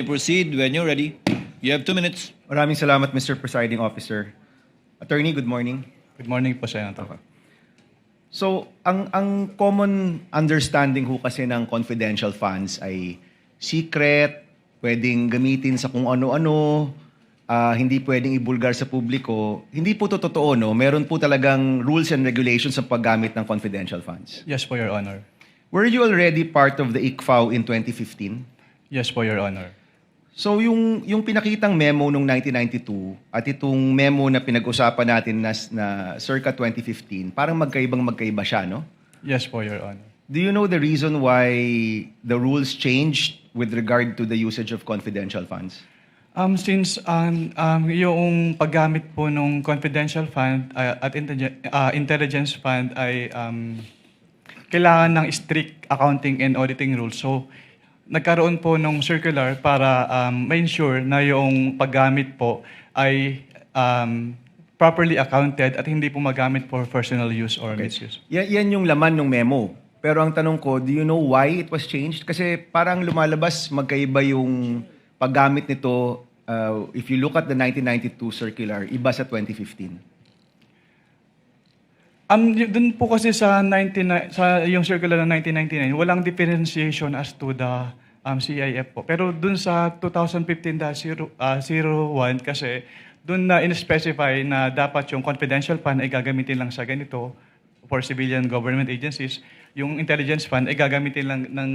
Proceed when you're ready. You have 2 minutes. Maraming salamat, Mr. Presiding Officer. Attorney, good morning. Good morning po, Senator. So, ang common understanding ho kasi ng confidential funds ay secret, pwedeng gamitin sa kung ano-ano, hindi pwedeng ibulgar sa publiko. Hindi po to totoo, no? Meron po talagang rules and regulations sa paggamit ng confidential funds. Yes po, Your Honor. Were you already part of the ICFAO in 2015? Yes po, Your Honor. So yung pinakitang memo nung 1992 at itong memo na pinag-usapan natin na circa 2015, parang magkaiba siya, no? Yes po, Your Honor. Do you know the reason why the rules changed with regard to the usage of confidential funds? Since yung paggamit po ng confidential fund at intelligence fund ay kailangan ng strict accounting and auditing rules. So, nagkaroon po ng circular para ma-ensure na yung paggamit po ay properly accounted at hindi po magamit for personal use or misuse. Yan yung laman ng memo. Pero ang tanong ko, do you know why it was changed? Kasi parang lumalabas magkaiba yung paggamit nito. If you look at the 1992 circular, iba sa 2015. Dun po kasi sa yung circular ng 1999, walang differentiation as to the CIF po. Pero dun sa 2015-01 kasi dun na in-specify na dapat yung confidential fund ay gagamitin lang sa ganito for civilian government agencies. Yung intelligence fund ay gagamitin lang ng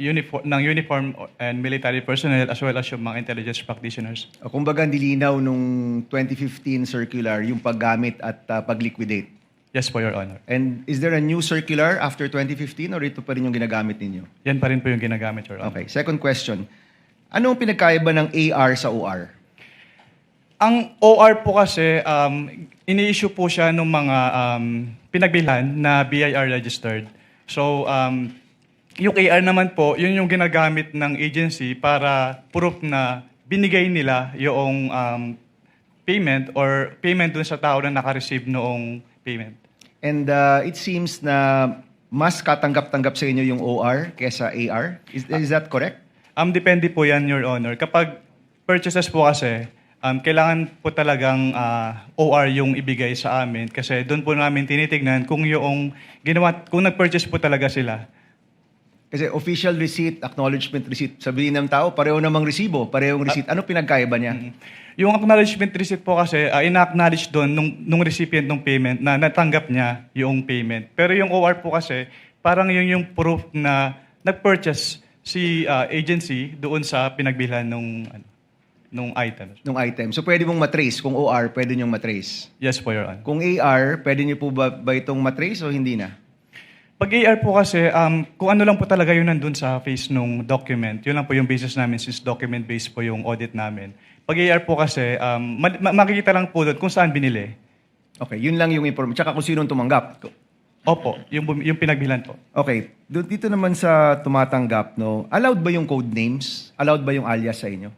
uniform and military personnel as well as yung mga intelligence practitioners. Kumbaga, nilinaw nung 2015 circular yung paggamit at pag-liquidate. Yes po, Your Honor. And is there a new circular after 2015 or ito pa rin yung ginagamit ninyo? Yan pa rin po yung ginagamit, Your Honor. Okay. Second question. Ano ang pinagkaiba ng AR sa OR? Ang OR po kasi, ini-issue po siya ng mga pinagbilhan na BIR registered. So, yung AR naman po, yun yung ginagamit ng agency para proof na binigay nila yung payment or payment dun sa tao na naka-receive noong payment. And it seems na mas katanggap-tanggap sa inyo yung OR kesa AR. Is that correct? Depende po yan, Your Honor. Kapag purchases po kasi, kailangan po talagang OR yung ibigay sa amin kasi doon po namin tinitignan kung yung kung nag-purchase po talaga sila. Kasi official receipt, acknowledgement receipt, sabihin ng tao, pareho namang resibo, parehong receipt. Ano pinagkaiba niya? Yung acknowledgement receipt po kasi, ina-acknowledge doon nung recipient ng payment na natanggap niya yung payment. Pero yung OR po kasi, parang yung proof na nag-purchase si agency doon sa pinagbilhan nung item. Nung item. So pwede mong matrace. Kung OR, pwede nyong matrace. Yes po, Your Honor. Kung AR, pwede nyo po ba itong matrace o hindi na? Pag AR po kasi, kung ano lang po talaga yun nandun sa face nung document, yun lang po yung basis namin since document-based po yung audit namin. Pag AR po kasi, makikita lang po doon kung saan binili. Okay, yun lang yung information. Tsaka kung sinong tumanggap. Opo, yung pinagbilan po. Okay, dito naman sa tumatanggap, no, allowed ba yung code names? Allowed ba yung alias sa inyo?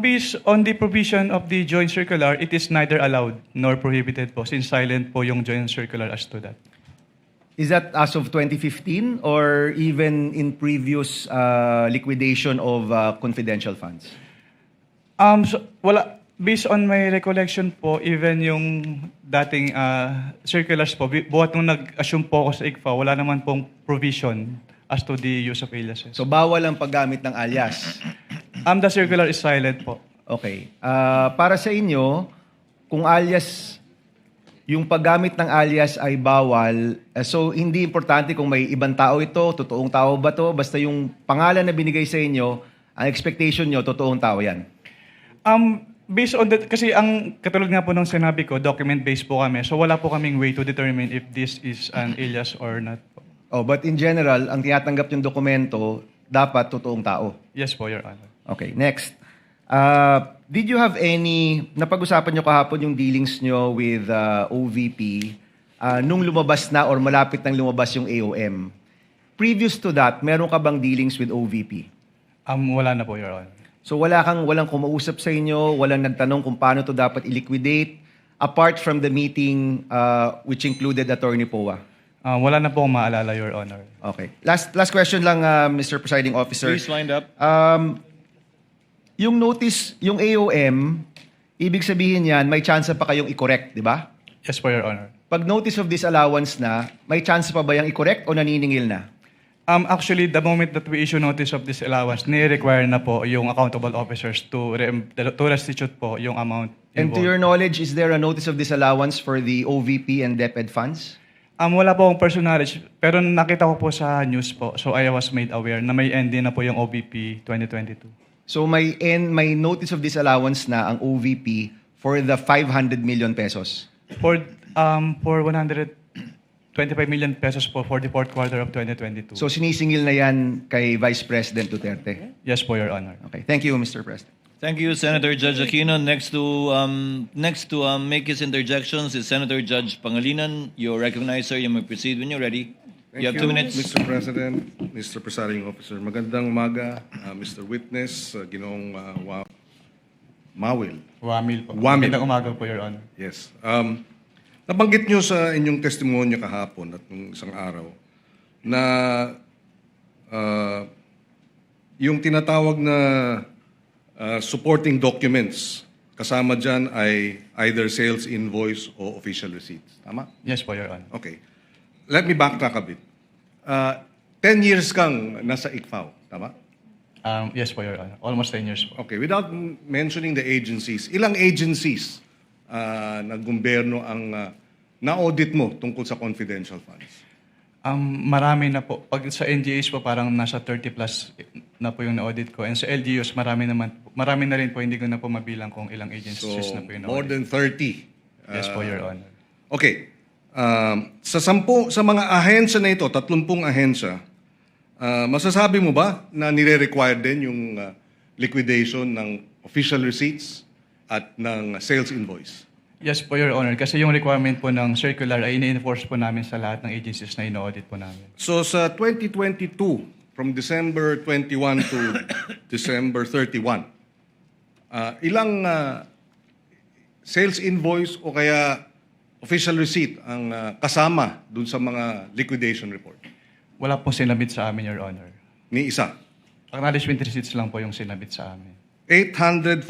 Based on the provision of the joint circular, it is neither allowed nor prohibited po since silent po yung joint circular as to that. Is that as of 2015 or even in previous liquidation of confidential funds? So, wala. Based on my recollection po, even yung dating circulars po, buhat nung nag-assume po ako sa ICFA, wala naman pong provision as to the use of aliases. So bawal ang paggamit ng alias? The circular is silent po. Okay. Para sa inyo, kung alias, yung paggamit ng alias ay bawal, so hindi importante kung may ibang tao ito, totoong tao ba to, basta yung pangalan na binigay sa inyo, ang expectation nyo, totoong tao yan. Based on that, kasi ang katulad nga po nung sinabi ko, document-based po kami, so wala po kaming way to determine if this is an alias or not po. Oh, but in general, ang tinatanggap yung dokumento, dapat totoong tao. Yes po, Your Honor. Okay, next. Did you have any, napag-usapan nyo kahapon yung dealings nyo with OVP nung lumabas na or malapit nang lumabas yung AOM? Previous to that, meron ka bang dealings with OVP? Wala na po, Your Honor. So walang kumausap sa inyo, walang nagtanong kung paano to dapat i-liquidate, apart from the meeting which included Attorney Poa? Wala na po akong maalala, Your Honor. Okay. Last question lang, Mr. Presiding Officer. Please wind up. yung notice, yung AOM, ibig sabihin yan, may chance pa kayong i-correct, di ba? Yes po, Your Honor. Pag notice of disallowance na, may chance pa ba yung i-correct o naniningil na? Actually, the moment that we issue notice of disallowance, ni-require na po yung accountable officers to restitute po yung amount And to involved. your knowledge, is there a notice of disallowance for the OVP and DepEd funds? Wala po akong personal knowledge, pero nakita ko po sa news po, so I was made aware na may end din na po yung OVP 2022. So may notice of disallowance na ang OVP for the 500 million pesos. For 125 million pesos po for the fourth quarter of 2022. So sinisingil na yan kay Vice President Duterte. Yes po, Your Honor. Okay, thank you, Mr. President. Thank you, Senator Judge Aquino. Next to make his interjections is Senator Judge Pangilinan. You're recognized, sir. You may proceed when you're ready. Thank you have 2 minutes. Mr. President, Mr. Presiding Officer. Magandang umaga, Mr. Witness, Ginoong Mawil. Wamil po. Wamil. Magandang umaga po, Your Honor. Yes. Nabanggit nyo sa inyong testimonya kahapon at nung isang araw na yung tinatawag na supporting documents, kasama dyan ay either sales invoice o official receipts. Tama? Yes po, Your Honor. Okay. Let me backtrack a bit. 10 years kang nasa ICFAO, tama? Yes po, Your Honor. Almost 10 years po. Okay, without mentioning the agencies, ilang agencies na gobyerno ang na-audit mo tungkol sa confidential funds? Marami na po. Pag sa NGAs po, parang nasa 30 plus na po yung na-audit ko. And sa LGUs, marami na rin po, hindi ko na po mabilang kung ilang agencies So, na po yung more na-audit. than 30. Yes po, Your Honor. Okay. Sa mga ahensya na ito, 30 ahensya, masasabi mo ba na nire-require din yung liquidation ng official receipts at ng sales invoice? Yes po, Your Honor. Kasi yung requirement po ng circular ay ini-enforce po namin sa lahat ng agencies na ino-audit po namin. So sa 2022, from December 21 to December 31, ilang sales invoice o kaya official receipt ang kasama dun sa mga liquidation report? Wala pong sinabit sa amin, Your Honor. Ni isa. Acknowledgement receipts lang po yung sinabit sa amin. 849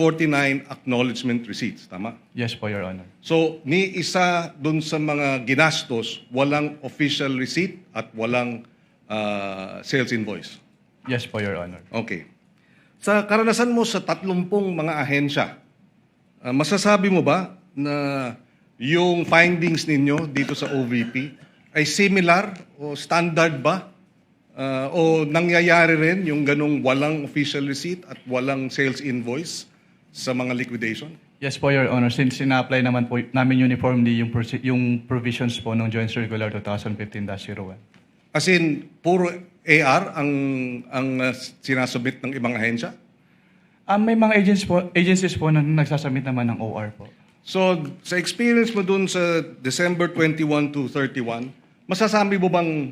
acknowledgement receipts, tama? Yes po, Your Honor. So, ni isa dun sa mga ginastos, walang official receipt at walang sales invoice. Yes po, Your Honor. Okay. Sa karanasan mo sa 30 mga ahensya, masasabi mo ba na yung findings ninyo dito sa OVP ay similar o standard ba? O nangyayari rin yung ganong walang official receipt at walang sales invoice sa mga liquidation? Yes po, Your Honor. Since sina-apply naman po namin uniformly yung provisions po ng Joint Circular 2015-01. As in, puro AR ang sinasubmit ng ibang ahensya? May mga agencies po na nagsasubmit naman ng OR po. So, sa experience mo dun sa December 21 to 31, masasabi mo bang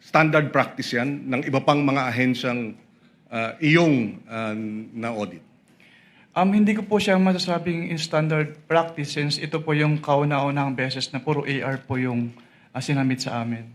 standard practice yan ng iba pang mga ahensyang iyong na-audit? Hindi ko po siya masasabing in standard practice since ito po yung kauna-unahang beses na puro AR po yung sinamit sa amin.